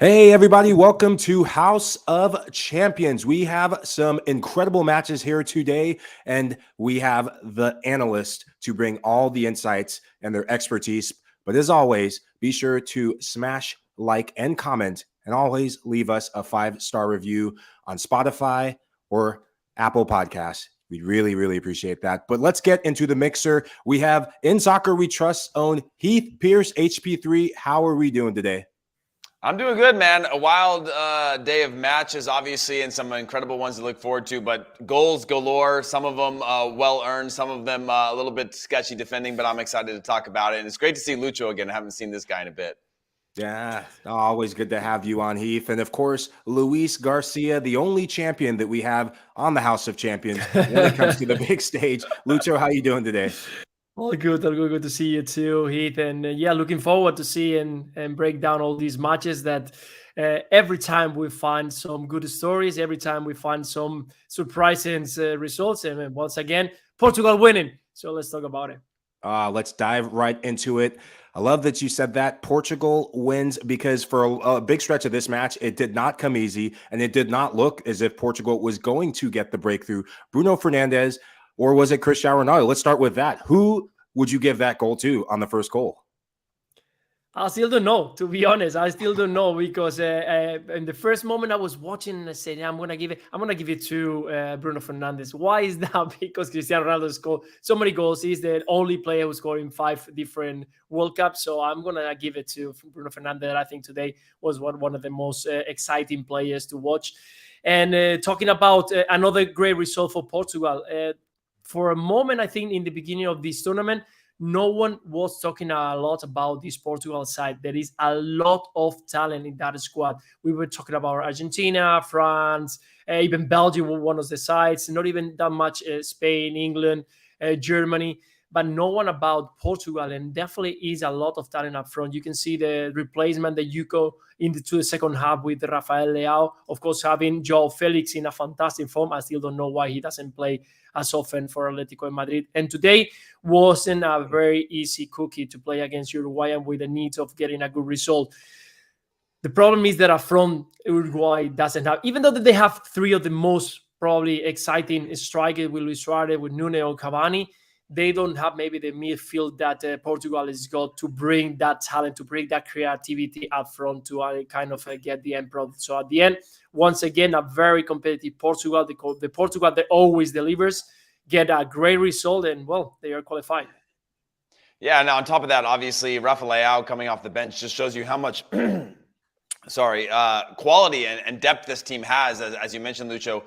Hey, everybody, welcome to House of Champions. We have some incredible matches here today, and we have the analyst to bring all the insights and their expertise. But as always, be sure to smash like and comment, and always leave us a 5-star review on Spotify or Apple Podcasts. We'd really appreciate that. But let's get into the mixer. We have In Soccer We Trust's own Heath Pierce, HP3. How are we doing today? I'm doing good, man. A wild day of matches, obviously, and some incredible ones to look forward to. But goals galore, some of them well-earned, some of them a little bit sketchy defending, but I'm excited to talk about it. And it's great to see Lucho again. I haven't seen this guy in a bit. Yeah, always good to have you on, Heath. And of course, Luis Garcia, the only champion that we have on the House of Champions when it comes to the big stage. Lucho, how you doing today? All good, all good. Good to see you too, Heath. And yeah, looking forward to see and break down all these matches that every time we find some good stories, every time we find some surprising results. And once again, Portugal winning. So let's talk about it. Let's dive right into it. I love that you said that. Portugal wins because for a big stretch of this match, it did not come easy, and it did not look as if Portugal was going to get the breakthrough. Bruno Fernandes, or was it Cristiano Ronaldo? Let's start with that. Who would you give that goal to on the first goal? I still don't know, to be honest. I still don't know because in the first moment I was watching and I said, yeah, I'm gonna give it to Bruno Fernandes. Why is that? Because Cristiano Ronaldo scored so many goals. He's the only player who scored in 5 different World Cups. So I'm gonna give it to Bruno Fernandes. I think today was one of the most exciting players to watch. And talking about another great result for Portugal. For a moment, I think in the beginning of this tournament, no one was talking a lot about this Portugal side. There is a lot of talent in that squad. We were talking about Argentina, France, even Belgium, one of the sides, not even that much Spain, England, Germany, but no one about Portugal. And definitely is a lot of talent up front. You can see the replacement that you go into the second half with Rafael Leao. Of course, having Joao Felix in a fantastic form. I still don't know why he doesn't play as often for Atletico de Madrid. And today wasn't a very easy cookie to play against Uruguay and with the needs of getting a good result. The problem is that up front, Uruguay doesn't have, even though they have 3 of the most probably exciting strikers with Luis Suarez, with Nunes or Cavani, they don't have maybe the midfield that Portugal has got to bring that talent, to bring that creativity up front to kind of get the end product. So at the end, once again, a very competitive Portugal. The Portugal that always delivers, get a great result, and well, they are qualified. Yeah, now on top of that, obviously, Rafael Leao coming off the bench just shows you how much quality and depth this team has, as you mentioned, Lucho.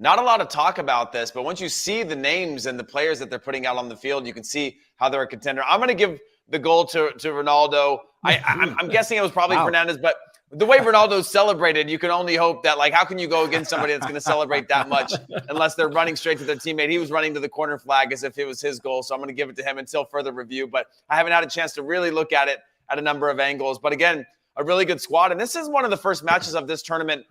Not a lot of talk about this, but once you see the names and the players that they're putting out on the field, you can see how they're a contender. I'm going to give the goal to Ronaldo. I'm guessing it was probably Fernandes, but the way Ronaldo celebrated, you can only hope that, like, how can you go against somebody that's going to celebrate that much unless they're running straight to their teammate? He was running to the corner flag as if it was his goal, so I'm going to give it to him until further review, but I haven't had a chance to really look at it at a number of angles. But again, a really good squad, and this is one of the first matches of this tournament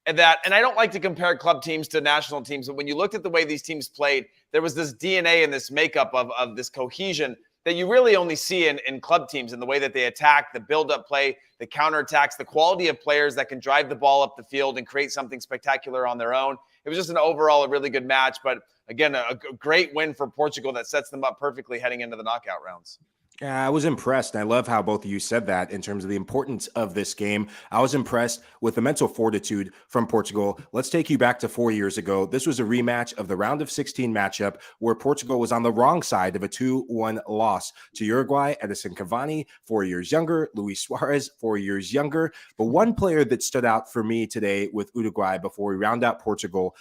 and I don't like to compare club teams to national teams, but when you looked at the way these teams played, there was this DNA and this makeup of this cohesion that you really only see in club teams, in the way that they attack, the build-up play, the counterattacks, the quality of players that can drive the ball up the field and create something spectacular on their own. It was just an overall a really good match, but again, a great win for Portugal that sets them up perfectly heading into the knockout rounds. Yeah, I was impressed. And I love how both of you said that in terms of the importance of this game. I was impressed with the mental fortitude from Portugal. Let's take you back to 4 years ago. This was a rematch of the round of 16 matchup where Portugal was on the wrong side of a 2-1 loss to Uruguay. Edison Cavani, 4 years younger. Luis Suarez, 4 years younger. But one player that stood out for me today with Uruguay before we round out Portugal,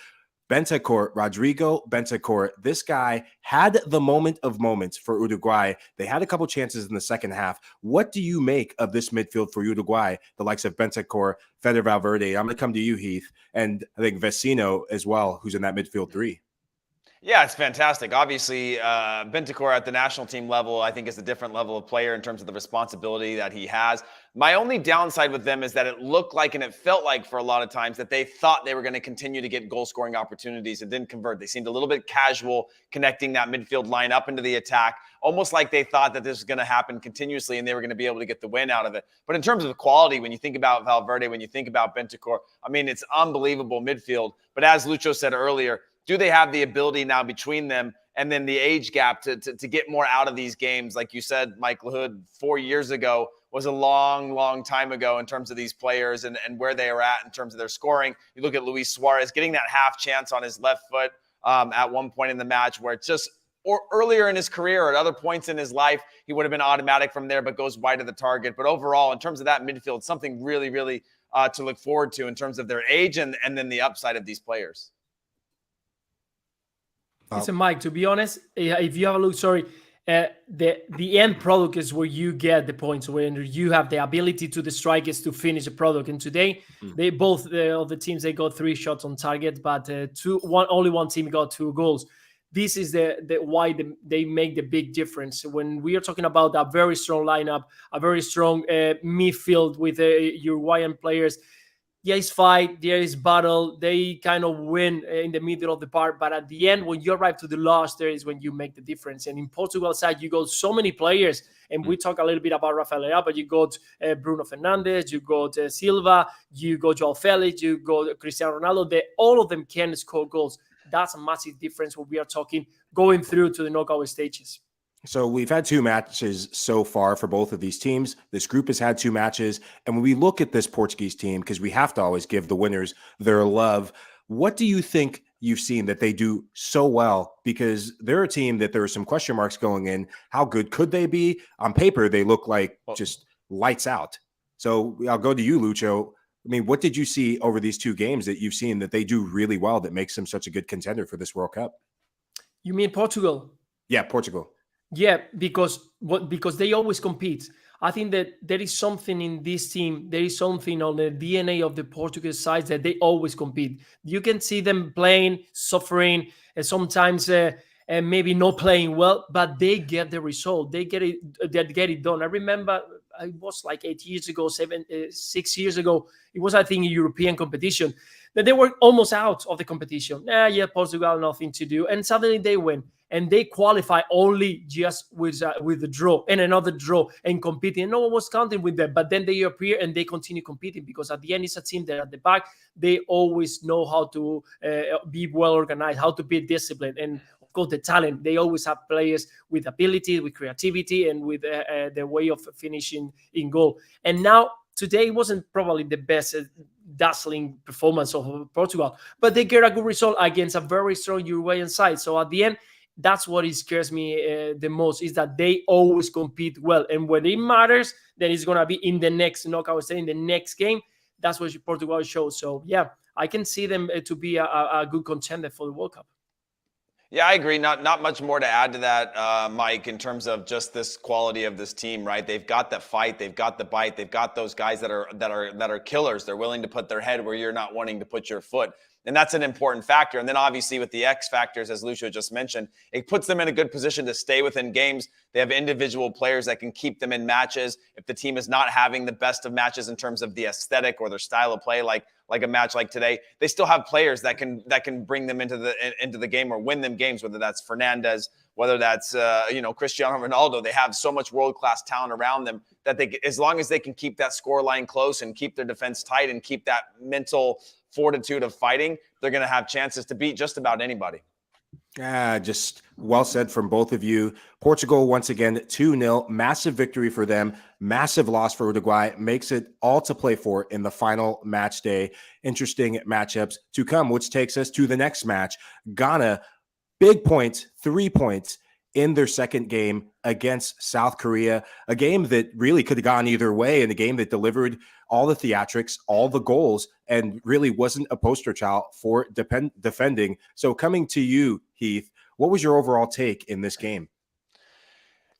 Rodrigo Bentancur. This guy had the moment of moments for Uruguay. They had a couple chances in the second half. What do you make of this midfield for Uruguay, the likes of Bentancur, Feder Valverde? I'm going to come to you, Heath, and I think Vecino as well, who's in that midfield 3. Yeah, it's fantastic. Obviously, Bentancur at the national team level, I think, is a different level of player in terms of the responsibility that he has. My only downside with them is that it looked like and it felt like for a lot of times that they thought they were going to continue to get goal scoring opportunities and didn't convert. They seemed a little bit casual connecting that midfield line up into the attack, almost like they thought that this was going to happen continuously and they were going to be able to get the win out of it. But in terms of quality, when you think about Valverde, when you think about Bentancur, I mean, it's unbelievable midfield. But as Lucho said earlier, do they have the ability now between them and then the age gap to get more out of these games? Like you said, Mike Lahoud, 4 years ago was a long time ago in terms of these players and where they are at in terms of their scoring. You look at Luis Suarez getting that half chance on his left foot at one point in the match where it's just or earlier in his career or at other points in his life, he would have been automatic from there, but goes wide of the target. But overall, in terms of that midfield, something really to look forward to in terms of their age and then the upside of these players. Listen, Mike, to be honest, if you have a look, the end product is where you get the points, when you have the ability to the strikers to finish the product. And today, they both of the teams, they got 3 shots on target, but only one team got 2 goals. This is the why they make the big difference. When we are talking about a very strong lineup, a very strong midfield with Uruguayan players, there is fight, there is battle. They kind of win in the middle of the park. But at the end, when you arrive to the last, there is when you make the difference. And in Portugal side, you got so many players. And we talk a little bit about Rafael Leao, but you got Bruno Fernandes, you got Silva, you got Joao Felix, you got Cristiano Ronaldo. All of them can score goals. That's a massive difference when we are talking going through to the knockout stages. So we've had 2 matches so far for both of these teams. This group has had 2 matches. And when we look at this Portuguese team, because we have to always give the winners their love, what do you think you've seen that they do so well? Because they're a team that there are some question marks going in. How good could they be? On paper, they look like just lights out. So I'll go to you, Lucho. I mean, what did you see over these 2 games that you've seen that they do really well that makes them such a good contender for this World Cup? You mean Portugal? Yeah, Portugal. Yeah, because they always compete. I think that there is something in this team. There is something on the DNA of the Portuguese side that they always compete. You can see them playing, suffering, and sometimes maybe not playing well, but they get the result. They get it done. I remember it was like 6 years ago. It was, I think, a European competition that they were almost out of the competition. Portugal, nothing to do, and suddenly they win. And they qualify only just with the draw and another draw and competing. No one was counting with them, but then they appear and they continue competing because at the end, it's a team that at the back, they always know how to be well organized, how to be disciplined. And of course, the talent. They always have players with ability, with creativity, and with the way of finishing in goal. And now, today wasn't probably the best dazzling performance of Portugal, but they get a good result against a very strong Uruguayan side. So at the end, that's what it scares me the most, is that they always compete well. And when it matters, then it's going to be in the next knockout stage, in the next game. That's what Portugal shows. So, yeah, I can see them to be a good contender for the World Cup. Yeah, I agree. Not much more to add to that, Mike, in terms of just this quality of this team, right? They've got the fight, they've got the bite, they've got those guys that are killers. They're willing to put their head where you're not wanting to put your foot. And that's an important factor. And then obviously with the X factors, as Lucio just mentioned, it puts them in a good position to stay within games. They have individual players that can keep them in matches. If the team is not having the best of matches in terms of the aesthetic or their style of play, like a match like today, they still have players that can bring them into the game or win them games, whether that's Fernandes, whether that's Cristiano Ronaldo. They have so much world-class talent around them that as long as they can keep that score line close and keep their defense tight and keep that mental fortitude of fighting, they're going to have chances to beat just about anybody. Just well said from both of you. Portugal, once again, 2-0. Massive victory for them. Massive loss for Uruguay. Makes it all to play for in the final match day. Interesting matchups to come, which takes us to the next match. Ghana, big points, 3 points in their second game against South Korea, a game that really could have gone either way, and a game that delivered all the theatrics, all the goals, and really wasn't a poster child for defending. So coming to you, Heath, what was your overall take in this game?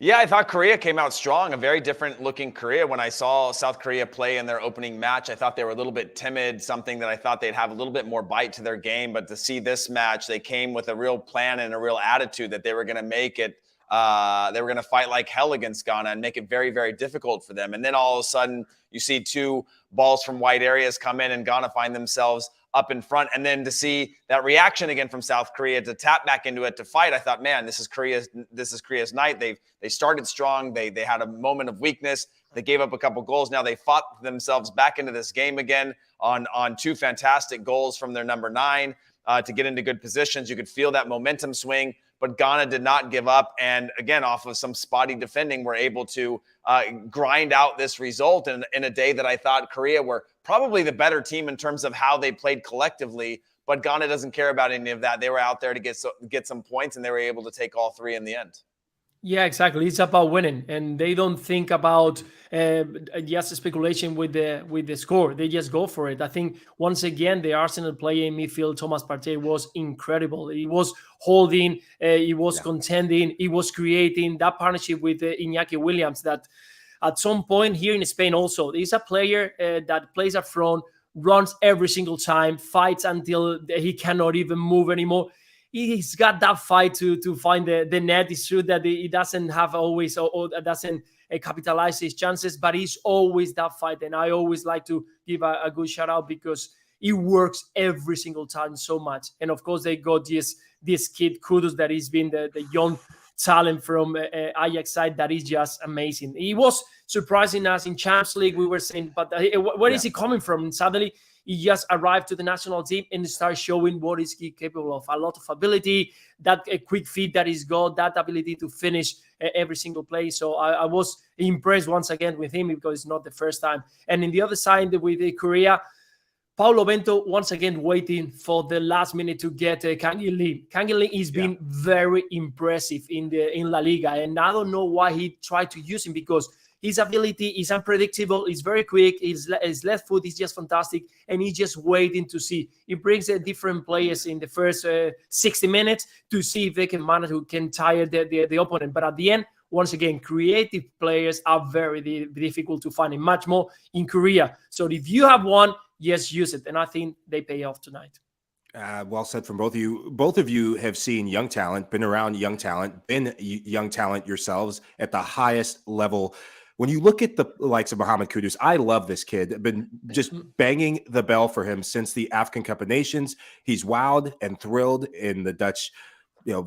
Yeah, I thought Korea came out strong, a very different looking Korea. When I saw South Korea play in their opening match, I thought they were a little bit timid, something that I thought they'd have a little bit more bite to their game. But to see this match, they came with a real plan and a real attitude that they were going to make it. They were going to fight like hell against Ghana and make it very, very difficult for them. And then all of a sudden, you see two balls from wide areas come in and Ghana find themselves up in front. And then to see that reaction again from South Korea to tap back into it to fight, I thought, man, this is Korea's night. They started strong. They had a moment of weakness. They gave up a couple goals. Now they fought themselves back into this game again on two fantastic goals from their number 9 to get into good positions. You could feel that momentum swing, but Ghana did not give up. And again, off of some spotty defending, were able to grind out this result in a day that I thought Korea were probably the better team in terms of how they played collectively. But Ghana doesn't care about any of that. They were out there to get some points, and they were able to take all 3 in the end. Yeah, exactly. It's about winning, and they don't think about just speculation with the score. They just go for it. I think once again the Arsenal player in midfield, Thomas Partey, was incredible. He was holding, he was contending, he was creating that partnership with Iñaki Williams. That at some point here in Spain also, he's a player that plays up front, runs every single time, fights until he cannot even move anymore. He's got that fight to find the net. It's true that he doesn't have always or doesn't capitalize his chances, but he's always that fight. And I always like to give a good shout out because he works every single time so much. And of course, they got this kid, Kudus, that he's been the young talent from Ajax side that is just amazing. He was surprising us in Champions League. We were saying, but where is he coming from? And suddenly, he just arrived to the national team and started showing what is he capable of. A lot of ability, that quick feet that he's got, that ability to finish every single play. So I was impressed once again with him because it's not the first time. And in the other side with Korea, Paulo Bento once again waiting for the last minute to get Kangin Lee. Kangin Lee has been very impressive in La Liga, and I don't know why he tried to use him because his ability is unpredictable. He's very quick. His left foot is just fantastic. And he's just waiting to see. He brings different players in the first 60 minutes to see if they can manage to tire the opponent. But at the end, once again, creative players are very difficult to find, and much more in Korea. So if you have one, yes, use it. And I think they pay off tonight. Well said from both of you. Both of you have seen young talent, been around young talent, been young talent yourselves at the highest level. When you look at the likes of Mohamed Kudus, I love this kid. I've been just banging the bell for him since the African Cup of Nations. He's wowed and thrilled in the Dutch,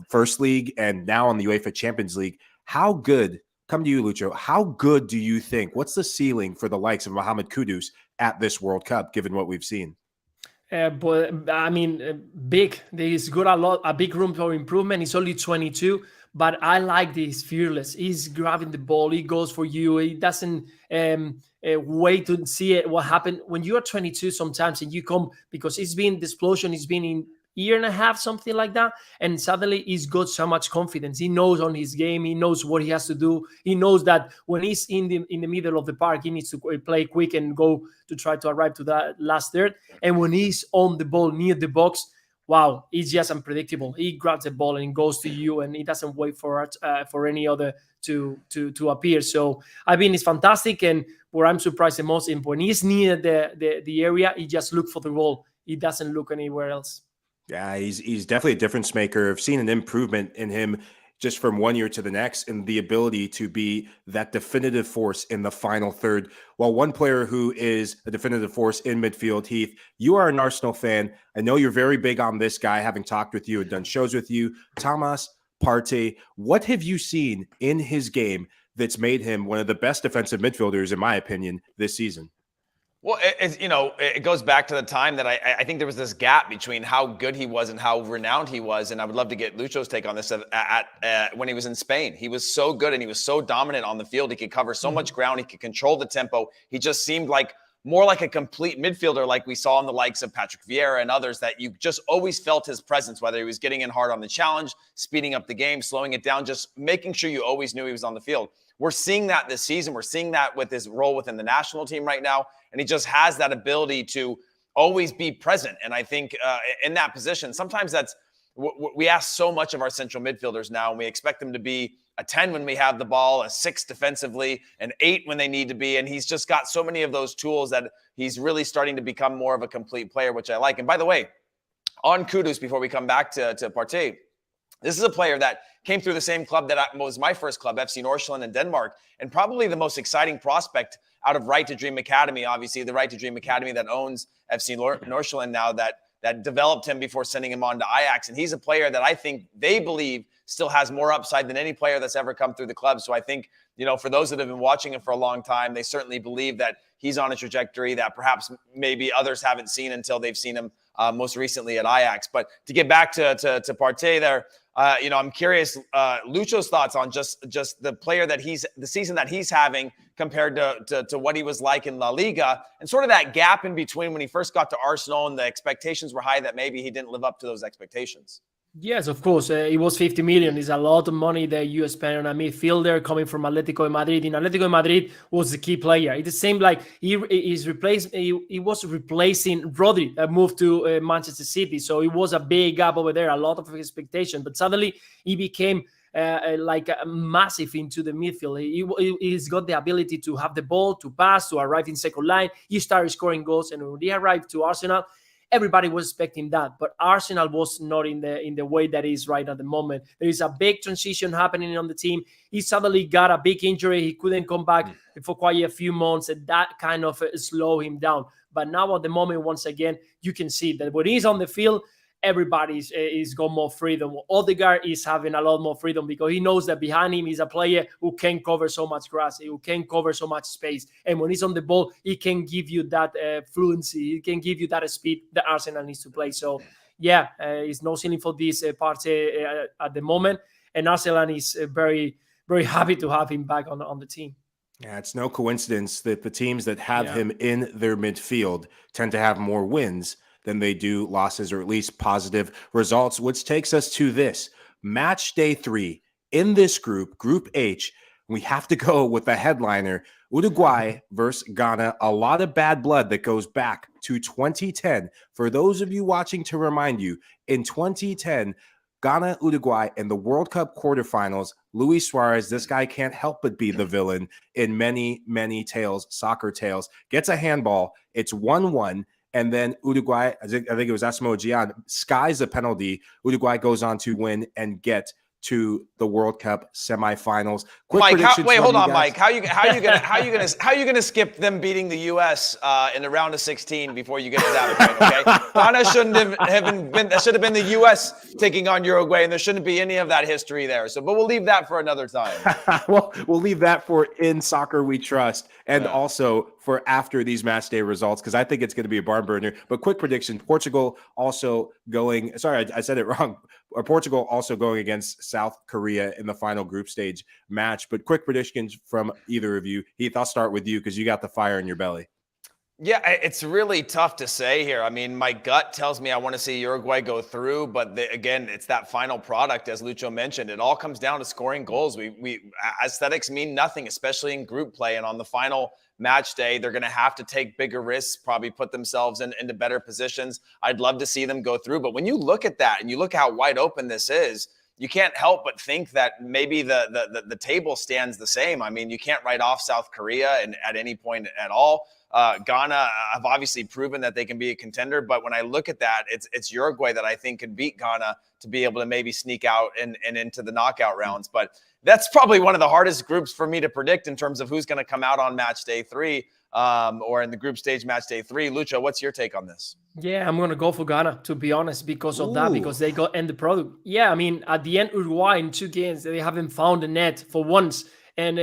First League and now in the UEFA Champions League. How good, come to you, Lucho, how good do you think, what's the ceiling for the likes of Mohamed Kudus at this World Cup, given what we've seen? But I mean, big. There's got a big room for improvement. He's only 22. But I like this fearless. He's grabbing the ball. He goes for you. He doesn't wait to see what happened. When you are 22 sometimes and you come, because it's been the explosion, it's been in year and a half, something like that. And suddenly he's got so much confidence. He knows on his game. He knows what he has to do. He knows that when he's in the middle of the park, he needs to play quick and go to try to arrive to that last third. And when he's on the ball near the box, wow, he's just unpredictable. He grabs the ball and goes to you, and he doesn't wait for any other to appear. So I mean, it's fantastic. And where I'm surprised the most is when he's near the area, he just looks for the ball. He doesn't look anywhere else. Yeah, he's definitely a difference maker. I've seen an improvement in him just from one year to the next, and the ability to be that definitive force in the final third. While one player who is a definitive force in midfield, Heath, you are an Arsenal fan. I know you're very big on this guy, having talked with you and done shows with you. Thomas Partey, what have you seen in his game that's made him one of the best defensive midfielders, in my opinion, this season? Well, it goes back to the time that I think there was this gap between how good he was and how renowned he was. And I would love to get Lucho's take on this when he was in Spain. He was so good and he was so dominant on the field. He could cover so much ground. He could control the tempo. He just seemed more like a complete midfielder, like we saw in the likes of Patrick Vieira and others, that you just always felt his presence, whether he was getting in hard on the challenge, speeding up the game, slowing it down, just making sure you always knew he was on the field. We're seeing that this season. We're seeing that with his role within the national team right now. And he just has that ability to always be present. And I think in that position, sometimes we ask so much of our central midfielders now, and we expect them to be a 10 when we have the ball, a 6 defensively, an 8 when they need to be. And he's just got so many of those tools that he's really starting to become more of a complete player, which I like. And by the way, on Kudus, before we come back to Partey, this is a player that came through the same club that was my first club, FC Nordsjælland in Denmark, and probably the most exciting prospect out of Right to Dream Academy. Obviously, the Right to Dream Academy that owns FC Nordsjælland now, that developed him before sending him on to Ajax. And he's a player that I think they believe still has more upside than any player that's ever come through the club. So I think, for those that have been watching him for a long time, they certainly believe that he's on a trajectory that perhaps maybe others haven't seen until they've seen him most recently at Ajax. But to get back to Partey there, I'm curious, Lucho's thoughts on just the player the season that he's having compared to what he was like in La Liga, and sort of that gap in between when he first got to Arsenal and the expectations were high that maybe he didn't live up to those expectations. Yes, of course. It was 50 million. It's a lot of money that you spend on a midfielder coming from Atletico de Madrid. In Atletico de Madrid was the key player. It seemed like he was replacing Rodri that moved to Manchester City. So it was a big gap over there, a lot of expectation. But suddenly he became massive into the midfield. He's got the ability to have the ball, to pass, to arrive in second line. He started scoring goals, and when he arrived to Arsenal, everybody was expecting that, but Arsenal was not in the way that is right at the moment. There is a big transition happening on the team. He suddenly got a big injury. He couldn't come back for quite a few months, and that kind of slowed him down. But now at the moment, once again, you can see that when he's on the field, everybody's is got more freedom. Odegaard is having a lot more freedom because he knows that behind him is a player who can cover so much grass, who can cover so much space. And when he's on the ball, he can give you that fluency. He can give you that speed that Arsenal needs to play. So, yeah, it's no ceiling for this party at the moment. And Arsenal is very, very happy to have him back on the team. Yeah, it's no coincidence that the teams that have him in their midfield tend to have more wins than they do losses, or at least positive results, which takes us to this match day 3 in this group, Group H. We have to go with the headliner, Uruguay versus Ghana. A lot of bad blood that goes back to 2010. For those of you watching, to remind you, in 2010, Ghana, Uruguay in the World Cup quarterfinals, Luis Suarez, this guy can't help but be the villain in many, many tales, soccer tales, gets a handball. It's 1-1. And then Uruguay, I think it was Asamoah Gyan, skies the penalty. Uruguay goes on to win and get to the World Cup semifinals. Mike, hold on, Mike. How you gonna skip them beating the U.S. In the round of 16 before you get to that point? Okay, Ghana shouldn't have been. That should have been the U.S. taking on Uruguay, and there shouldn't be any of that history there. So, but we'll leave that for another time. Well, we'll leave that for In Soccer We Trust, and also for after these match day results, because I think it's going to be a barn burner. But quick prediction: Portugal also going. Sorry, I said it wrong. Portugal also going against South Korea in the final group stage match. But quick predictions from either of you. Heath, I'll start with you because you got the fire in your belly. Yeah, it's really tough to say here. I mean, my gut tells me I want to see Uruguay go through, but again, it's that final product, as Lucho mentioned. It all comes down to scoring goals. We aesthetics mean nothing, especially in group play. And on the final match day, they're going to have to take bigger risks, probably put themselves into better positions. I'd love to see them go through. But when you look at that and you look how wide open this is, you can't help but think that maybe the table stands the same. I mean, you can't write off South Korea at any point at all. Ghana have obviously proven that they can be a contender, but when I look at that, it's Uruguay that I think could beat Ghana to be able to maybe sneak out and into the knockout rounds. But that's probably one of the hardest groups for me to predict in terms of who's going to come out on match day 3 or in the group stage match day 3. Lucho, what's your take on this? Yeah, I'm going to go for Ghana, to be honest, because of that, because they got end the product. Yeah, I mean, at the end, Uruguay in 2 games, they haven't found the net for once. And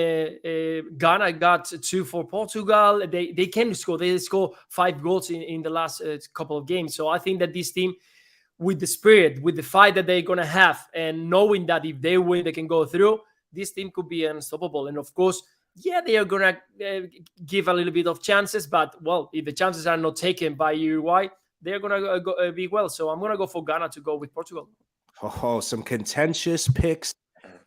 Ghana got 2 for Portugal. They can score. They score 5 goals in the last couple of games. So I think that this team, with the spirit, with the fight that they're going to have, and knowing that if they win, they can go through, this team could be unstoppable. And of course, yeah, they are going to give a little bit of chances. But, well, if the chances are not taken by Uruguay, they're going to go big well. So I'm going to go for Ghana to go with Portugal. Oh, some contentious picks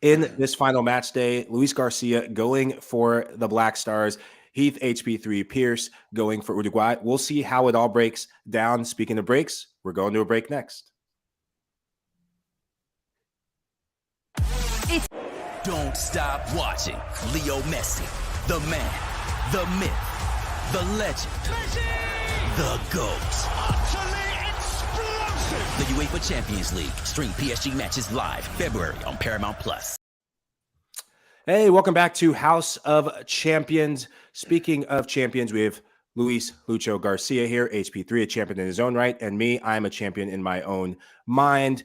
in this final match day. Luis Garcia going for the Black Stars. Heath HP3 Pierce going for Uruguay. We'll see how it all breaks down. Speaking of breaks, we're going to a break next. Don't stop watching. Leo Messi, the man, the myth, the legend, the GOAT. Utterly explosive. The UEFA Champions League. Stream PSG matches live February on Paramount+. Hey, welcome back to House of Champions. Speaking of champions, we have Luis Lucho Garcia here, HP3, a champion in his own right, and me, I'm a champion in my own mind.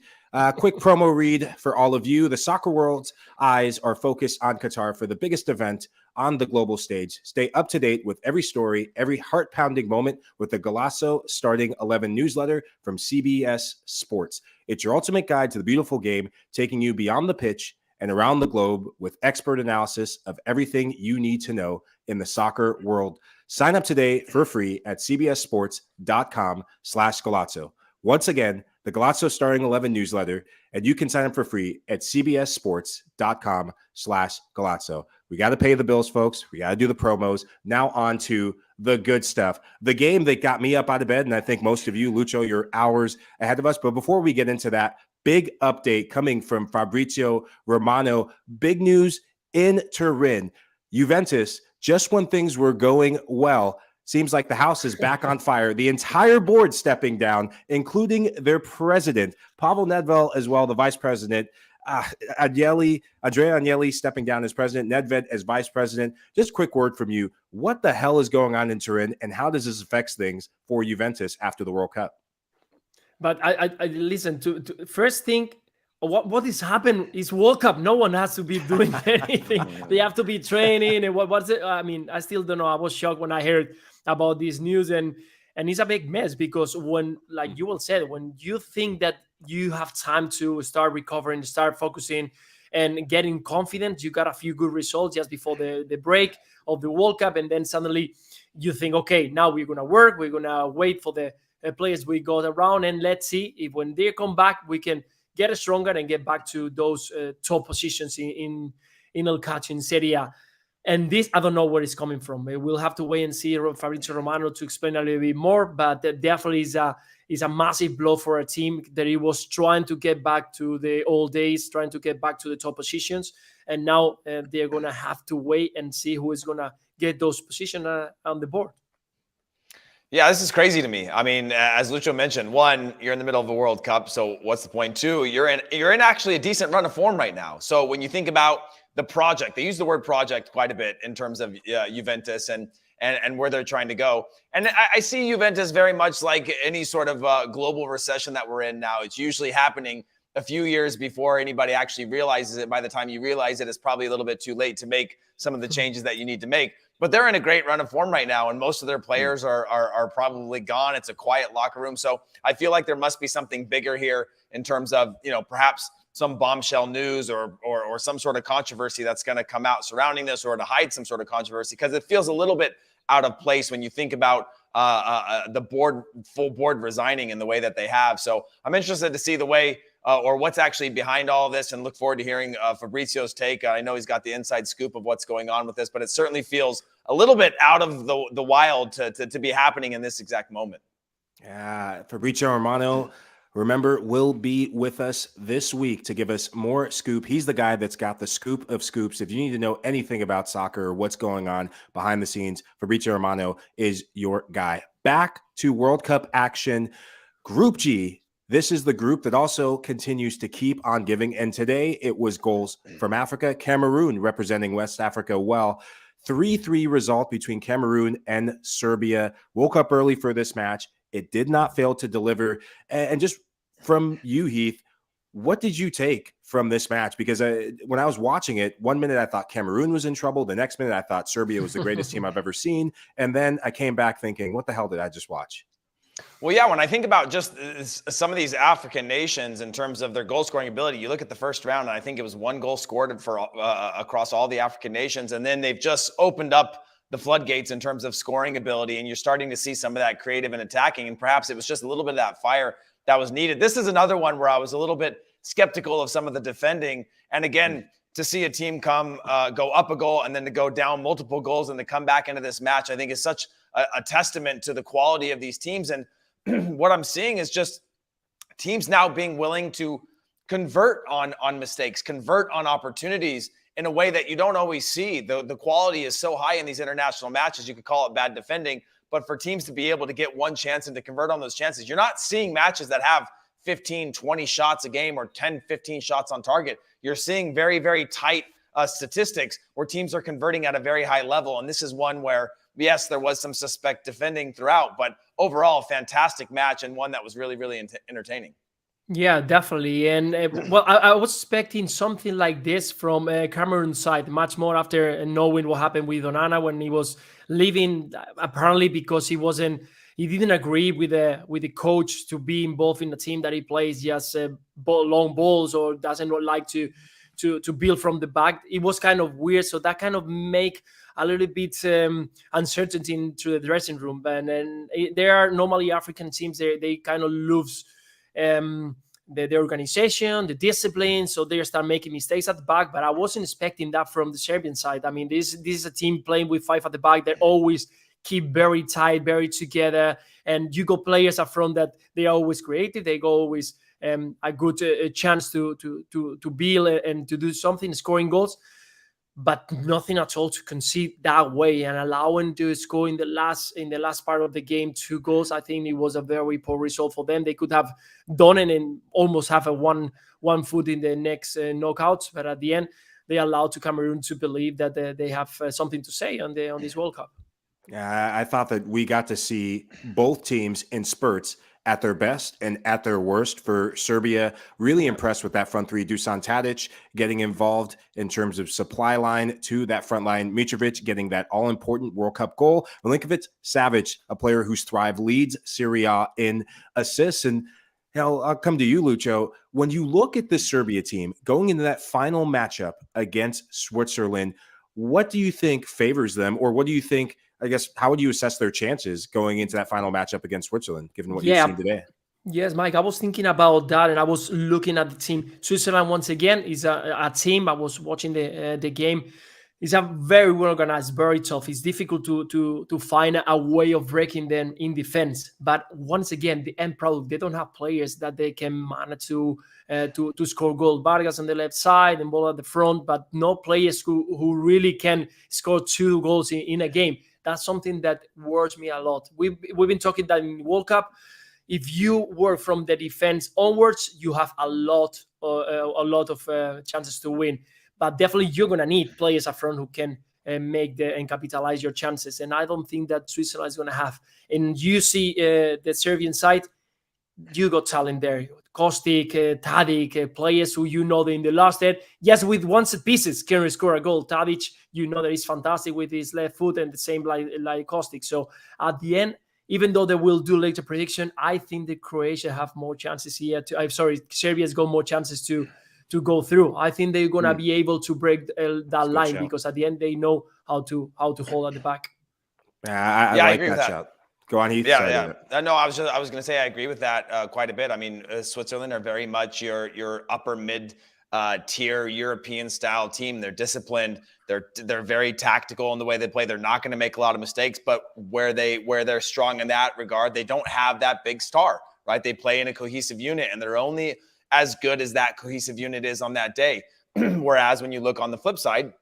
Quick promo read for all of you. The soccer world's eyes are focused on Qatar for the biggest event on the global stage. Stay up to date with every story, every heart-pounding moment with the Golazo Starting 11 newsletter from CBS Sports. It's your ultimate guide to the beautiful game, taking you beyond the pitch and around the globe with expert analysis of everything you need to know in the soccer world. Sign up today for free at cbssports.com/Golazo. Once again, the Golazo Starting 11 newsletter, and you can sign up for free at cbssports.com/Golazo. We got to pay the bills, folks. We got to do the promos. Now on to the good stuff. The game that got me up out of bed, and I think most of you, Lucho, you're hours ahead of us. But before we get into that, big update coming from Fabrizio Romano. Big news in Turin. Juventus, just when things were going well, seems like the house is back on fire. The entire board stepping down, including their president, Pavel Nedved, as well, the vice president. Andrea Agnelli stepping down as president, Nedved as vice president. Just a quick word from you. What the hell is going on in Turin, and how does this affect things for Juventus after the World Cup? But I listen to first thing. What is happening is World Cup. No one has to be doing anything. They have to be training. And what's it? I mean, I still don't know. I was shocked when I heard about this news, and it's a big mess because when, like you all said, when you think that you have time to start recovering, start focusing, and getting confident, you got a few good results just before the break of the World Cup, and then suddenly you think, okay, now we're gonna work. We're gonna wait for the players we got around, and let's see if when they come back we can get stronger and get back to those top positions in El Calcio in Serie A. And this, I don't know where it's coming from. We'll have to wait and see Fabrizio Romano to explain a little bit more, but definitely is a massive blow for a team that it was trying to get back to the old days, trying to get back to the top positions. And now they're going to have to wait and see who is going to get those positions on the board. Yeah, this is crazy to me. I mean, as Lucho mentioned, one, you're in the middle of the World Cup, so what's the point? Two, you're in actually a decent run of form right now. So when you think about the project, they use the word project quite a bit in terms of Juventus and where they're trying to go. And I see Juventus very much like any sort of global recession that we're in now. It's usually happening a few years before anybody actually realizes it. By the time you realize it, it's probably a little bit too late to make some of the changes that you need to make. But they're in a great run of form right now, and most of their players are probably gone. It's a quiet locker room. So I feel like there must be something bigger here in terms of, perhaps some bombshell news or some sort of controversy that's going to come out surrounding this, or to hide some sort of controversy, because it feels a little bit out of place when you think about the full board resigning in the way that they have. So I'm interested to see the way or what's actually behind all of this, and look forward to hearing Fabrizio's take. I know he's got the inside scoop of what's going on with this, but it certainly feels a little bit out of the wild to be happening in this exact moment. Yeah, Fabrizio Romano, remember, will be with us this week to give us more scoop. He's the guy that's got the scoop of scoops. If you need to know anything about soccer or what's going on behind the scenes, Fabrizio Romano is your guy. Back to World Cup action. Group G. This is the group that also continues to keep on giving. And today it was goals from Africa. Cameroon representing West Africa well. 3-3 result between Cameroon and Serbia. Woke up early for this match. It did not fail to deliver. And just from you, Heath, what did you take from this match? Because when I was watching it, 1 minute I thought Cameroon was in trouble. The next minute I thought Serbia was the greatest team I've ever seen. And then I came back thinking, what the hell did I just watch? Well, yeah, when I think about just some of these African nations in terms of their goal scoring ability, you look at the first round, and I think it was 1 goal scored for across all the African nations. And then they've just opened up the floodgates in terms of scoring ability, and you're starting to see some of that creative and attacking. And perhaps it was just a little bit of that fire that was needed. This is another one where I was a little bit skeptical of some of the defending. And again, to see a team go up a goal and then to go down multiple goals and to come back into this match, I think is such a testament to the quality of these teams. And what I'm seeing is just teams now being willing to convert on mistakes, convert on opportunities in a way that you don't always see. The quality is so high in these international matches, you could call it bad defending, but for teams to be able to get one chance and to convert on those chances, you're not seeing matches that have 15, 20 shots a game or 10, 15 shots on target. You're seeing very, very tight statistics where teams are converting at a very high level. And this is one where, yes, there was some suspect defending throughout, but overall, fantastic match and one that was really, really entertaining. Yeah, definitely. And well, I was expecting something like this from Cameroon side, much more after knowing what happened with Onana when he was leaving, apparently because he didn't agree with the coach to be involved in the team that he plays just long balls or doesn't like to build from the back. It was kind of weird. So that kind of make a little bit uncertainty into the dressing room. And then there are normally African teams, they kind of lose the organization, the discipline, so they start making mistakes at the back. But I wasn't expecting that from the Serbian side. I mean, this is a team playing with 5 at the back. They always keep very tight, very together, and you got players up front that they are always creative. They go always a good chance to build and to do something, scoring goals. But nothing at all to concede that way and allowing to score in the last part of the game 2 goals. I think it was a very poor result for them. They could have done it and almost have a one foot in the next knockouts, but at the end they allowed to Cameroon to believe that they have something to say on this World Cup. Yeah, I thought that we got to see both teams in spurts at their best and at their worst. For Serbia, really impressed with that front three. Dusan Tadic getting involved in terms of supply line to that front line. Mitrovic getting that all-important World Cup goal. Milinkovic-Savic, a player who's thrived, leads Serie A in assists. And I'll come to you, Lucho. When you look at this Serbia team going into that final matchup against Switzerland, what do you think favors them, or what do you think, I guess, how would you assess their chances going into that final matchup against Switzerland, given what you've seen today? Yes, Mike, I was thinking about that, and I was looking at the team. Switzerland, once again, is a team. I was watching the game. It's a very well organized, very tough. It's difficult to find a way of breaking them in defense. But once again, the end product, they don't have players that they can manage to score goals. Vargas on the left side and ball at the front, but no players who really can score 2 goals in a game. That's something that worries me a lot. We've been talking that in World Cup, if you work from the defense onwards, you have a lot of chances to win. But definitely you're going to need players up front who can make and capitalize your chances. And I don't think that Switzerland is going to have. And you see the Serbian side, you got talent there. Kostic, Tadic, players who in the last end, yes, with one set pieces can score a goal. Tadic, that he's fantastic with his left foot, and the same like Kostic. So at the end, even though they will do later prediction, I think that Croatia have more chances here. Serbia's got more chances to go through. I think they're gonna be able to break that line because at the end they know how to hold at the back. I like agree with that that. shot. Go on, Heath. Yeah. No, I was going to say I agree with that quite a bit. I mean, Switzerland are very much your upper mid tier European style team. They're disciplined. They're very tactical in the way they play. They're not going to make a lot of mistakes, but where they're strong in that regard, they don't have that big star, right? They play in a cohesive unit, and they're only as good as that cohesive unit is on that day. Whereas when you look on the flip side,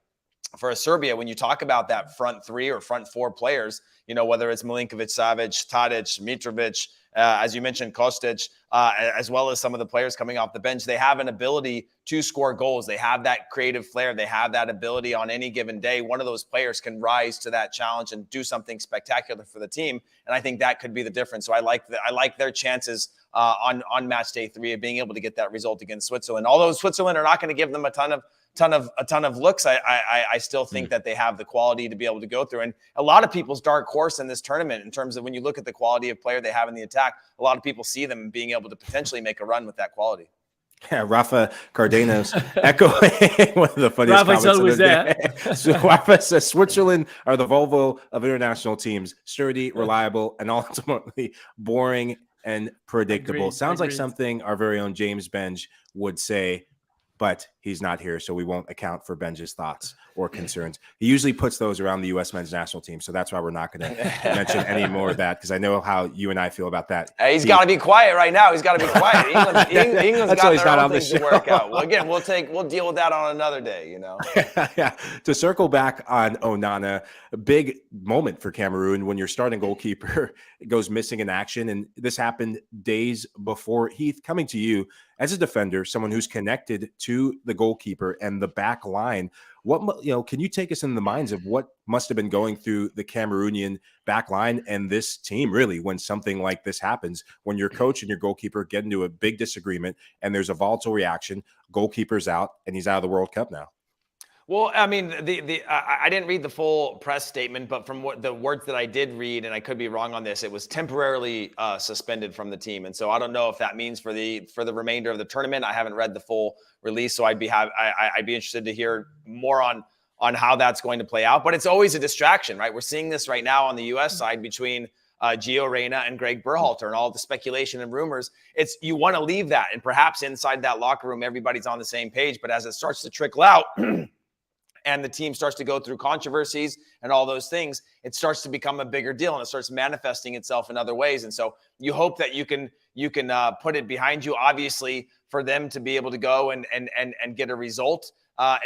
for Serbia, when you talk about that front 3 or front 4 players, whether it's Milinkovic, Savic, Tadic, Mitrovic, as you mentioned, Kostic, as well as some of the players coming off the bench, they have an ability to score goals. They have that creative flair. They have that ability on any given day. One of those players can rise to that challenge and do something spectacular for the team. And I think that could be the difference. So I like their chances on match day 3 of being able to get that result against Switzerland. Although Switzerland are not going to give them a ton of looks, I still think that they have the quality to be able to go through. And a lot of people's dark horse in this tournament, in terms of when you look at the quality of player they have in the attack, a lot of people see them being able to potentially make a run with that quality. Yeah, Rafa Cardenas echoing one of the funniest Rafa's comments always of the day. So Rafa says Switzerland are the Volvo of international teams, sturdy, reliable, and ultimately boring and predictable. Sounds like something our very own James Benge would say, but he's not here, so we won't account for Benji's thoughts or concerns. He usually puts those around the U.S. men's national team, so that's why we're not going to mention any more of that, because I know how you and I feel about that. He's got to be quiet right now. He's got to be quiet. England's got their own things to work out. Well, again, we'll deal with that on another day, Yeah. To circle back on Onana, a big moment for Cameroon when your starting goalkeeper goes missing in action. And this happened days before. Heath, coming to you as a defender, someone who's connected to the goalkeeper and the back line, can you take us in the minds of what must have been going through the Cameroonian back line and this team, really, when something like this happens, when your coach and your goalkeeper get into a big disagreement and there's a volatile reaction, goalkeeper's out and he's out of the World Cup now? Well, I mean, I didn't read the full press statement, but from what the words that I did read, and I could be wrong on this, it was temporarily suspended from the team. And so I don't know if that means for the remainder of the tournament. I haven't read the full release, so I'd be interested to hear more on how that's going to play out. But it's always a distraction, right? We're seeing this right now on the U.S. side between Gio Reyna and Greg Berhalter and all the speculation and rumors. You want to leave that, and perhaps inside that locker room, everybody's on the same page. But as it starts to trickle out, and the team starts to go through controversies and all those things, it starts to become a bigger deal and it starts manifesting itself in other ways. And so you hope that you can put it behind you, obviously, for them to be able to go and get a result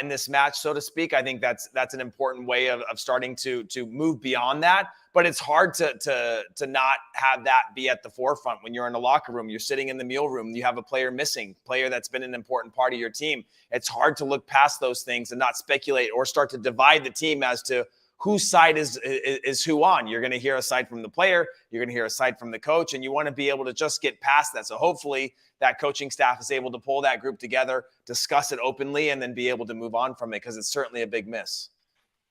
in this match, so to speak. I think that's an important way of starting to move beyond that. But it's hard to not have that be at the forefront when you're in a locker room, you're sitting in the meal room, you have a player missing, player that's been an important part of your team. It's hard to look past those things and not speculate or start to divide the team as to whose side is who on. You're going to hear a side from the player, you're going to hear a side from the coach, and you want to be able to just get past that. So hopefully that coaching staff is able to pull that group together, discuss it openly, and then be able to move on from it, because it's certainly a big miss.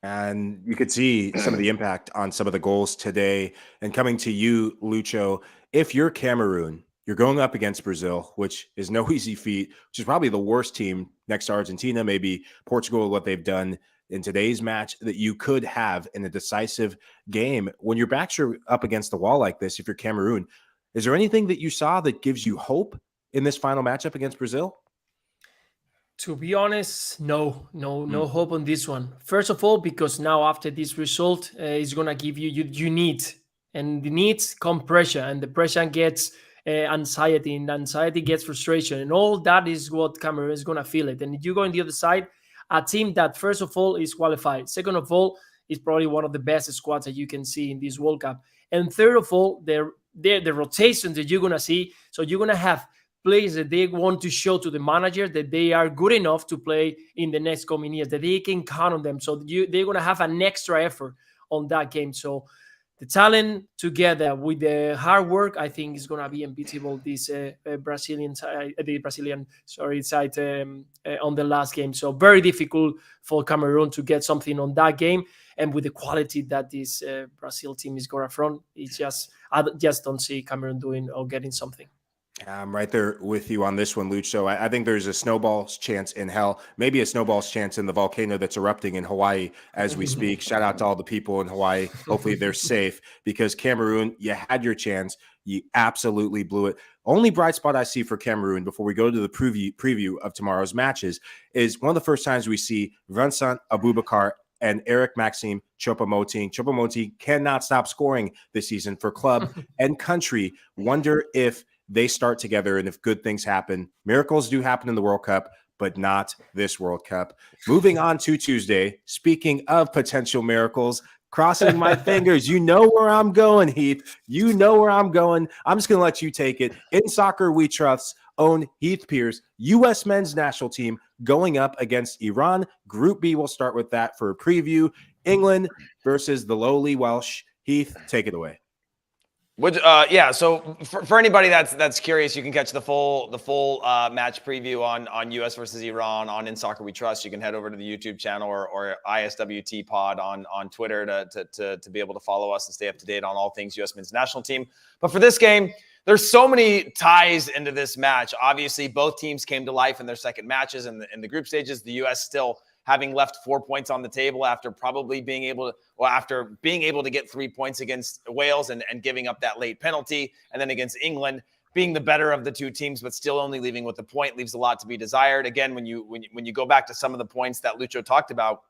And you could see some of the impact on some of the goals today. And coming to you, Lucho, if you're Cameroon, you're going up against Brazil, which is no easy feat, which is probably the worst team next to Argentina, maybe Portugal, what they've done in today's match, that you could have in a decisive game. When your backs are up against the wall like this, if you're Cameroon, is there anything that you saw that gives you hope in this final matchup against Brazil? To be honest, no hope on this one. First of all, because now after this result, it's gonna give you need, and the needs come pressure, and the pressure gets anxiety, and anxiety gets frustration, and all that is what Cameroon is gonna feel it. And you go on the other side, a team that first of all is qualified, second of all is probably one of the best squads that you can see in this World Cup, and third of all, the rotations that you're gonna see. So you're gonna have players that they want to show to the manager that they are good enough to play in the next coming years, that they can count on them. So they're going to have an extra effort on that game. So the talent together with the hard work, I think is going to be unbeatable. This Brazilian side on the last game. So very difficult for Cameroon to get something on that game. And with the quality that this Brazil team is going to front, I just don't see Cameroon doing or getting something. I'm right there with you on this one, Luch. So I think there's a snowball's chance in hell, maybe a snowball's chance in the volcano that's erupting in Hawaii as we speak. Shout out to all the people in Hawaii. Hopefully they're safe, because Cameroon, you had your chance. You absolutely blew it. Only bright spot I see for Cameroon before we go to the preview of tomorrow's matches is one of the first times we see Vincent Aboubakar and Eric Maxime Choupo-Moting. Choupo-Moting cannot stop scoring this season for club and country. Wonder if they start together and if good things happen. Miracles do happen in the World Cup, but not this World Cup. Moving on to Tuesday, speaking of potential miracles, crossing my fingers. You know where I'm going, Heath. You know where I'm going. I'm just going to let you take it. In Soccer We Trust's own Heath Pierce, U.S. men's national team going up against Iran. Group B, we'll start with that for a preview. England versus the lowly Welsh. Heath, take it away. So for anybody that's curious, you can catch the full match preview on US versus Iran on In Soccer We Trust. You can head over to the YouTube channel or ISWT Pod on Twitter to be able to follow us and stay up to date on all things US men's national team. But for this game, there's so many ties into this match. Obviously, both teams came to life in their second matches in the group stages. The US still having left 4 points on the table after being able to get 3 points against Wales and giving up that late penalty, and then against England, being the better of the two teams, but still only leaving with a point leaves a lot to be desired. Again, when you go back to some of the points that Lucho talked about,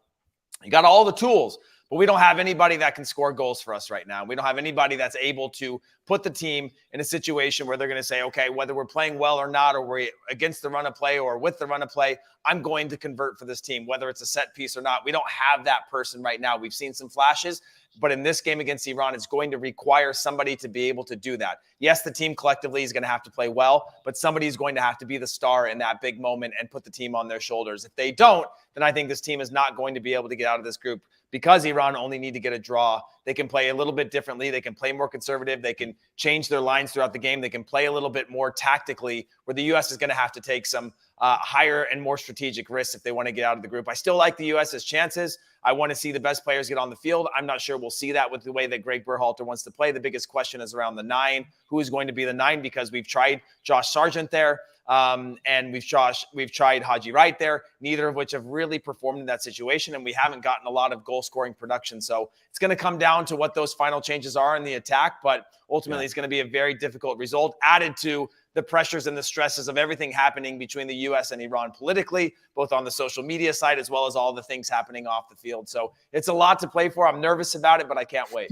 you got all the tools, but we don't have anybody that can score goals for us right now. We don't have anybody that's able to put the team in a situation where they're going to say, okay, whether we're playing well or not, or we're against the run of play or with the run of play, I'm going to convert for this team, whether it's a set piece or not. We don't have that person right now. We've seen some flashes, but in this game against Iran, it's going to require somebody to be able to do that. Yes, the team collectively is going to have to play well, but somebody's going to have to be the star in that big moment and put the team on their shoulders. If they don't, then I think this team is not going to be able to get out of this group, because Iran only need to get a draw. They can play a little bit differently. They can play more conservative. They can change their lines throughout the game. They can play a little bit more tactically, where the U.S. is going to have to take some higher and more strategic risks if they want to get out of the group. I still like the U.S.'s chances. I want to see the best players get on the field. I'm not sure we'll see that with the way that Greg Berhalter wants to play. The biggest question is around the 9. Who is going to be the 9? Because we've tried Josh Sargent there. And we've tried Haji Wright there, neither of which have really performed in that situation, and we haven't gotten a lot of goal scoring production. So it's going to come down to what those final changes are in the attack, but ultimately it's going to be a very difficult result, added to the pressures and the stresses of everything happening between the U.S. and Iran politically, both on the social media side as well as all the things happening off the field. So it's a lot to play for. I'm nervous about it, but I can't wait.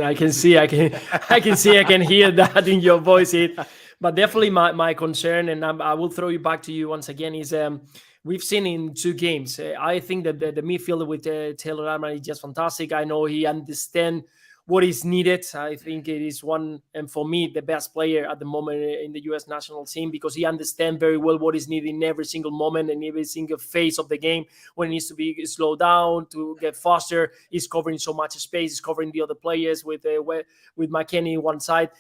I can hear that in your voice here. But definitely my concern, and I will throw you back to you once again, is we've seen in 2 games. I think that the midfielder with Taylor Arman is just fantastic. I know he understands what is needed. I think it is one, and for me, the best player at the moment in the U.S. national team, because he understands very well what is needed in every single moment and every single phase of the game, when it needs to be slowed down, to get faster. He's covering so much space. He's covering the other players with McKennie one side.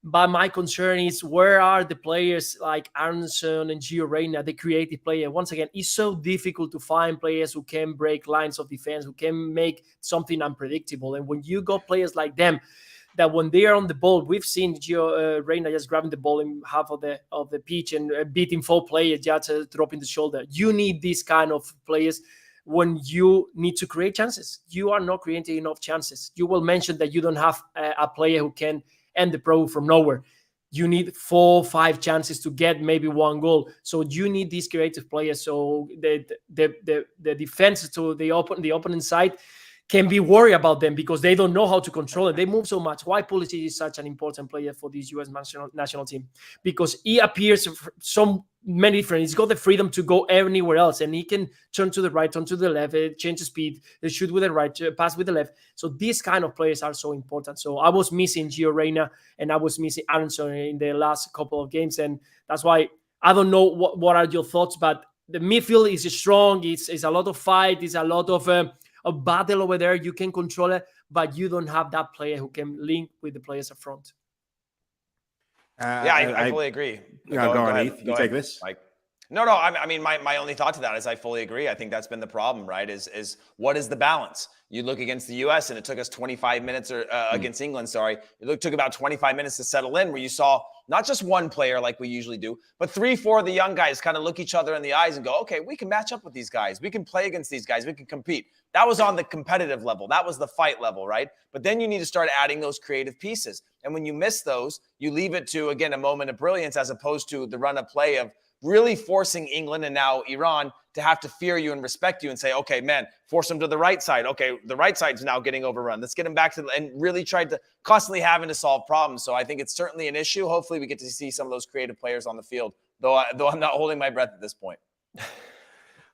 But my concern is, where are the players like Aronson and Gio Reyna, the creative player? Once again, it's so difficult to find players who can break lines of defense, who can make something unpredictable. And when you got players like them, that when they are on the ball, we've seen Gio Reyna just grabbing the ball in half of the pitch and beating 4 players, just dropping the shoulder. You need these kind of players when you need to create chances. You are not creating enough chances. You will mention that you don't have a player who can end the pro from nowhere. You need 4 or 5 chances to get maybe 1 goal. So you need these creative players. So the defense to the opponent side can be worried about them, because they don't know how to control it. They move so much. Why Pulisic is such an important player for this U.S. national team? Because he appears so many different. He's got the freedom to go anywhere else, and he can turn to the right, turn to the left, change the speed, shoot with the right, pass with the left. So these kind of players are so important. So I was missing Gio Reyna and I was missing Aronson in the last couple of games, and that's why I don't know what are your thoughts. But the midfield is strong. It's a lot of fight. It's a lot of a battle over there. You can control it, but you don't have that player who can link with the players up front. I fully agree. Go on, Heath. You take this. Mike. No. I mean, my only thought to that is I fully agree. I think that's been the problem, right? Is what is the balance? You look against the U.S. and it took us 25 minutes, or against England, sorry. It took about 25 minutes to settle in, where you saw not just one player like we usually do, but 3-4 of the young guys kind of look each other in the eyes and go, okay, we can match up with these guys. We can play against these guys. We can compete. That was on the competitive level. That was the fight level, right? But then you need to start adding those creative pieces. And when you miss those, you leave it to, again, a moment of brilliance, as opposed to the run of play of really forcing England and now Iran to have to fear you and respect you and say, okay, man, force them to the right side. Okay, the right side's now getting overrun. Let's get them back to and really tried to constantly having to solve problems. So I think it's certainly an issue. Hopefully we get to see some of those creative players on the field, though I'm not holding my breath at this point.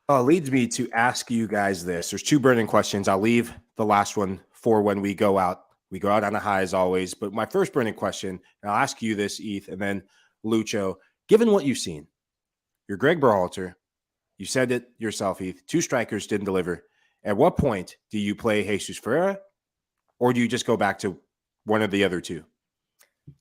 Leads me to ask you guys this. There's 2 burning questions. I'll leave the last one for when we go out. We go out on a high as always. But my first burning question, and I'll ask you this, Heath, and then Lucho. Given what you've seen, you're Greg Berhalter. You said it yourself, Heath. 2 strikers didn't deliver. At what point do you play Jesus Ferreira, or do you just go back to one of the other 2?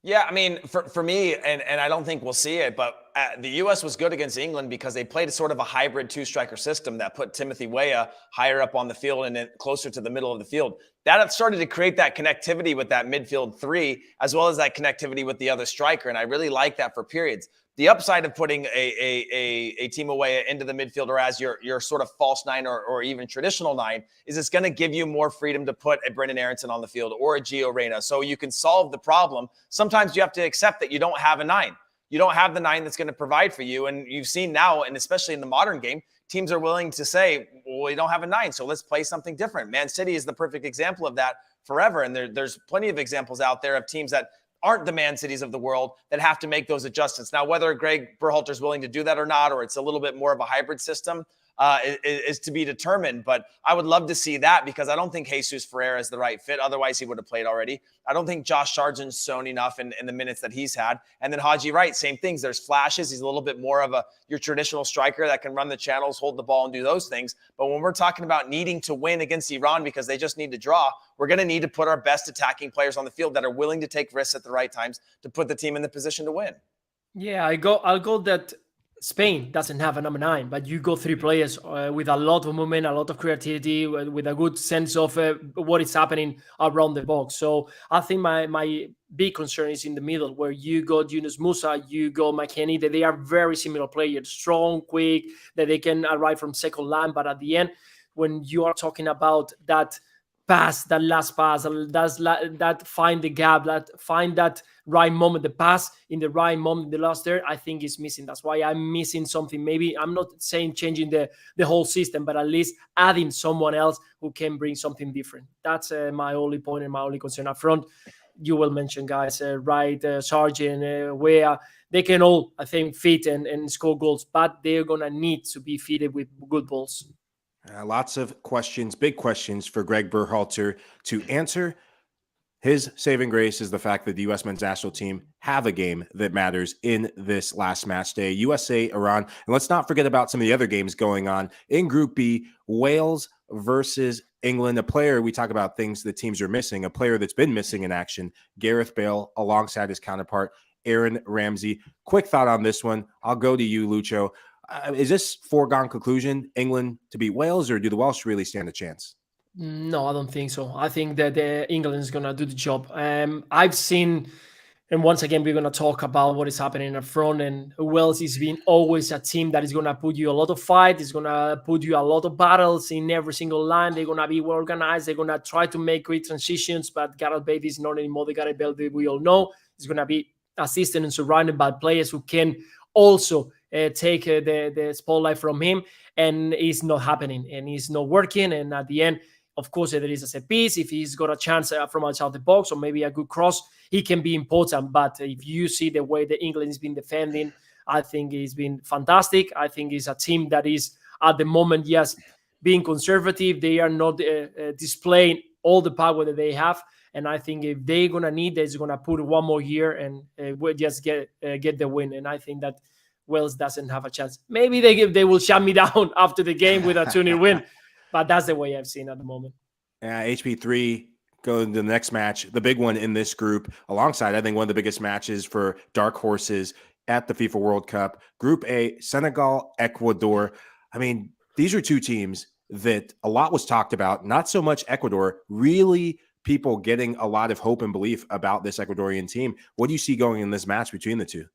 Yeah, I mean, for me, and I don't think we'll see it, but the U.S. was good against England because they played sort of a hybrid 2-striker system that put Timothy Weah higher up on the field and then closer to the middle of the field. That started to create that connectivity with that midfield 3, as well as that connectivity with the other striker, and I really like that for periods. The upside of putting a Timo Weah into the midfield, or as your sort of false 9 or even traditional 9, is it's going to give you more freedom to put a Brendan Aronson on the field or a Gio Reyna, so you can solve the problem. Sometimes you have to accept that you don't have a 9. You don't have the 9 that's going to provide for you. And you've seen now, and especially in the modern game, teams are willing to say, well, we don't have a 9, so let's play something different. Man City is the perfect example of that forever. And there's plenty of examples out there of teams that aren't the Man Cities of the world that have to make those adjustments. Now, whether Greg Berhalter is willing to do that or not, or it's a little bit more of a hybrid system, is to be determined. But I would love to see that, because I don't think Jesus Ferreira is the right fit. Otherwise, he would have played already. I don't think Josh Sargent's shown enough in the minutes that he's had. And then Haji Wright, same things. There's flashes. He's a little bit more of your traditional striker that can run the channels, hold the ball, and do those things. But when we're talking about needing to win against Iran because they just need to draw, we're going to need to put our best attacking players on the field that are willing to take risks at the right times to put the team in the position to win. Yeah, I'll go that Spain doesn't have a number 9, but you go 3 players with a lot of movement, a lot of creativity, with a good sense of what is happening around the box. So I think my big concern is in the middle, where you got Yunus Musa, you go McKennie, that they are very similar players, strong, quick, that they can arrive from second line. But at the end, when you are talking about that pass, that last pass, that find the gap, that find that right moment, the pass in the right moment, the last there, I think is missing. That's why I'm missing something. Maybe I'm not saying changing the whole system, but at least adding someone else who can bring something different. That's my only point and my only concern up front. You will mention guys, Wright, Sargent, where they can all, I think, fit and score goals, but they're going to need to be fitted with good balls. Lots of questions, big questions for Greg Berhalter to answer. His saving grace is the fact that the U.S. men's national team have a game that matters in this last match day. USA, Iran. And let's not forget about some of the other games going on in Group B. Wales versus England. A player, we talk about things that teams are missing. A player that's been missing in action, Gareth Bale, alongside his counterpart, Aaron Ramsey. Quick thought on this one. I'll go to you, Lucho. Is this foregone conclusion, England to beat Wales, or do the Welsh really stand a chance? No, I don't think so. I think that England is going to do the job. I've seen, and once again, we're going to talk about what is happening up front, and Wales is being always a team that is going to put you a lot of fight. It's going to put you a lot of battles in every single line. They're going to be well organized. They're going to try to make great transitions, but Gareth Bale is not anymore the Gareth Bale that we all know. It's going to be assisted and surrounded by players who can also take the spotlight from him, and it's not happening, and it's not working. And at the end, of course, there is a set piece. If he's got a chance from outside the box or maybe a good cross, he can be important. But if you see the way that England has been defending, I think it's been fantastic. I think it's a team that is, at the moment, yes, being conservative. They are not displaying all the power that they have. And I think if they're going to need, they're going to put one more year and we'll just get the win. And I think that Wales doesn't have a chance. Maybe they will shut me down after the game with a 2-0 win. But that's the way I've seen at the moment. HP3 going to the next match, the big one in this group, alongside, I think, one of the biggest matches for dark horses at the FIFA World Cup. Group A, Senegal, Ecuador. I mean, these are two teams that a lot was talked about, not so much Ecuador, really people getting a lot of hope and belief about this Ecuadorian team. What do you see going in this match between the two?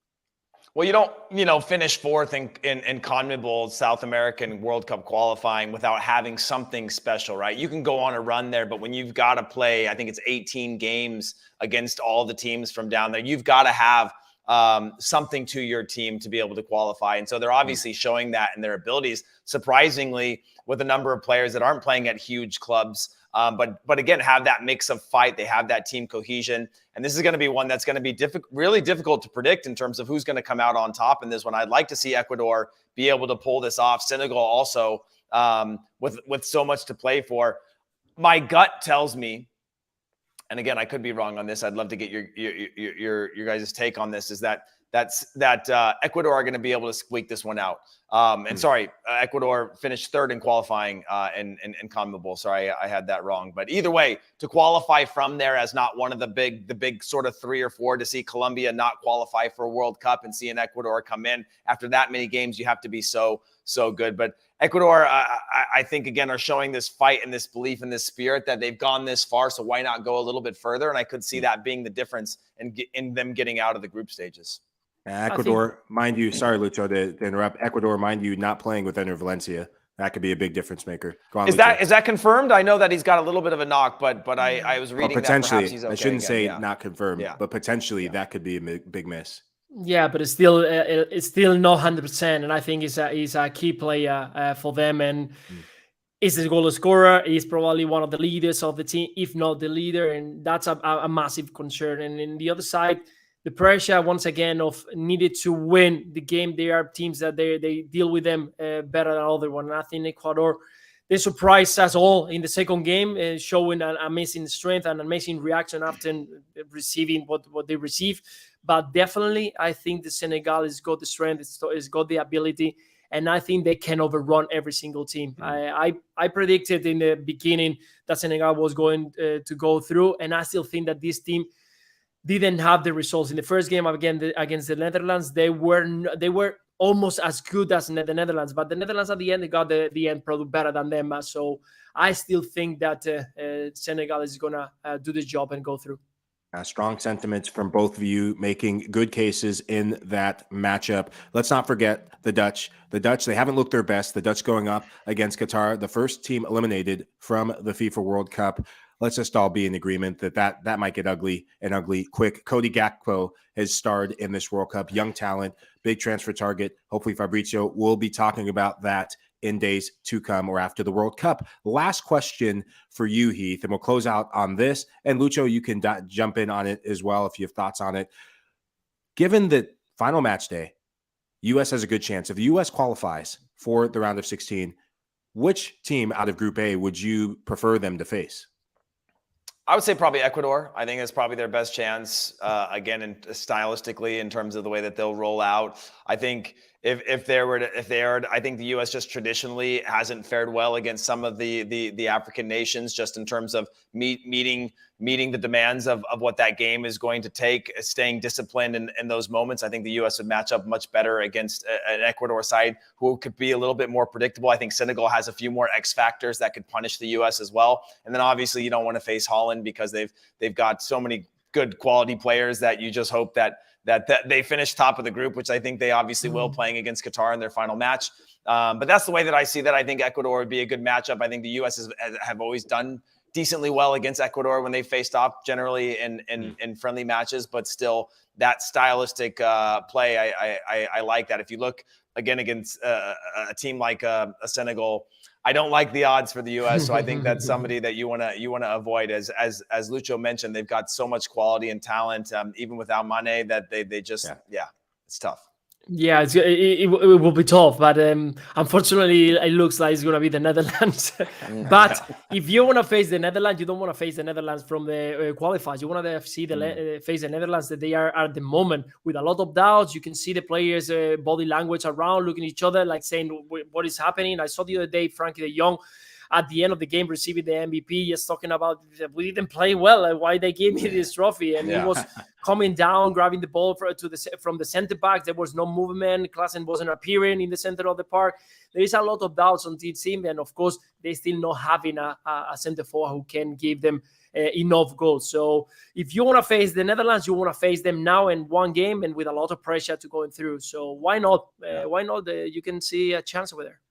Well, you don't, finish fourth in CONMEBOL South American World Cup qualifying without having something special, right? You can go on a run there, but when you've got to play, I think it's 18 games against all the teams from down there, you've got to have something to your team to be able to qualify. And so they're obviously showing that in their abilities, surprisingly, with a number of players that aren't playing at huge clubs. But again, have that mix of fight. They have that team cohesion. And this is going to be one that's going to be really difficult to predict in terms of who's going to come out on top in this one. I'd like to see Ecuador be able to pull this off. Senegal also with so much to play for. My gut tells me, and again, I could be wrong on this. I'd love to get your guys' take on this, is that Ecuador are going to be able to squeak this one out. Ecuador finished third in qualifying in CONMEBOL. Sorry, I had that wrong. But either way, to qualify from there as not one of the big sort of 3 or 4, to see Colombia not qualify for a World Cup and see an Ecuador come in after that many games, you have to be so good. But Ecuador, I think, again, are showing this fight and this belief and this spirit that they've gone this far, so why not go a little bit further? And I could see that being the difference in them getting out of the group stages. Ecuador, mind you, sorry, Lucho, to interrupt. Ecuador, mind you, not playing with Enner Valencia. That could be a big difference maker. Go on, is that confirmed? I know that he's got a little bit of a knock, but I was reading potentially, that perhaps he's okay. I shouldn't say not confirmed, but potentially Yeah. that could be a big miss. Yeah, but it's still not 100%, and I think he's a key player for them, and is a goal scorer. He's probably one of the leaders of the team, if not the leader, and that's a massive concern. And in the other side, the pressure once again of needed to win the game. There are teams that they deal with them better than other one. And I think Ecuador, they surprised us all in the second game, showing an amazing strength and amazing reaction after receiving what they received. But definitely, I think the Senegal has got the strength, it's got the ability, and I think they can overrun every single team. I predicted in the beginning that Senegal was going to go through, and I still think that this team didn't have the results in the first game against the Netherlands. They were almost as good as the Netherlands, but the Netherlands at the end, they got the end product better than them. So I still think that Senegal is gonna do the job and go through. Strong sentiments from both of you, making good cases in that matchup. Let's not forget the Dutch. The Dutch, they haven't looked their best. The Dutch going up against Qatar, the first team eliminated from the FIFA World Cup. Let's just all be in agreement that might get ugly and ugly quick. Cody Gakpo has starred in this World Cup. Young talent, big transfer target. Hopefully Fabrizio will be talking about that in days to come or after the World Cup. Last question for you, Heath, and we'll close out on this. And Lucho, you can jump in on it as well if you have thoughts on it. Given that final match day, U.S. has a good chance. If the U.S. qualifies for the round of 16, which team out of Group A would you prefer them to face? I would say probably Ecuador. I think it's probably their best chance, again, stylistically in terms of the way that they'll roll out. I think if they are, I think the U.S. just traditionally hasn't fared well against some of the African nations, just in terms of meeting the demands of what that game is going to take, staying disciplined in those moments. I think the U.S. would match up much better against an Ecuador side who could be a little bit more predictable. I think Senegal has a few more X factors that could punish the U.S. as well. And then obviously you don't want to face Holland because they've got so many good quality players that you just hope that they finish top of the group, which I think they obviously will, playing against Qatar in their final match. But that's the way that I see that. I think Ecuador would be a good matchup. I think the U.S. have always done decently well against Ecuador when they faced off, generally in friendly matches, but still that stylistic play, I like that. If you look again against a team like a Senegal, I don't like the odds for the U.S., so I think that's somebody that you want to avoid. As Lucho mentioned, they've got so much quality and talent, even without Mane, that they just it's tough. Yeah, it will be tough, but unfortunately, it looks like it's going to be the Netherlands. But if you want to face the Netherlands, you don't want to face the Netherlands from the qualifiers. You want to see face the Netherlands that they are at the moment with a lot of doubts. You can see the players' body language around, looking at each other, like saying, what is happening? I saw the other day, Frankie de Jong, at the end of the game, receiving the MVP, just talking about we didn't play well. Why they gave me this trophy? And he was coming down, grabbing the ball from the center back. There was no movement. Klaassen wasn't appearing in the center of the park. There is a lot of doubts on this team, and of course, they still not having a center forward who can give them enough goals. So if you want to face the Netherlands, you want to face them now in one game and with a lot of pressure to going through. So why not? Why not? You can see a chance over there.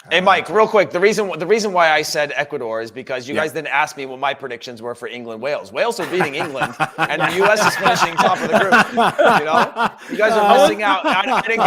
Hey, Mike, real quick. The reason why I said Ecuador is because you guys didn't ask me what my predictions were for England-Wales. Wales are beating England, and the U.S. is finishing top of the group. You know, you guys are missing out. I didn't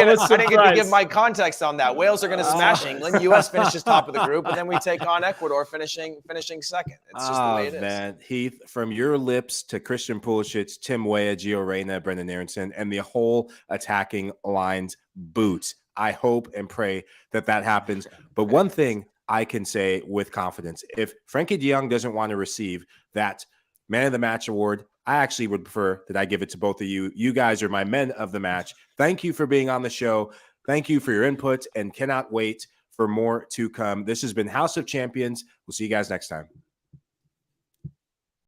get to give my context on that. Wales are going to smash England. U.S. finishes top of the group, and then we take on Ecuador, finishing second. It's just the way it is. Man. Heath, from your lips to Christian Pulisic, Tim Weah, Gio Reyna, Brendan Aronson, and the whole attacking line's boots. I hope and pray that happens. But one thing I can say with confidence, if Frankie de Jong doesn't want to receive that man of the match award, I actually would prefer that I give it to both of you. You guys are my men of the match. Thank you for being on the show. Thank you for your input, and cannot wait for more to come. This has been House of Champions. We'll see you guys next time.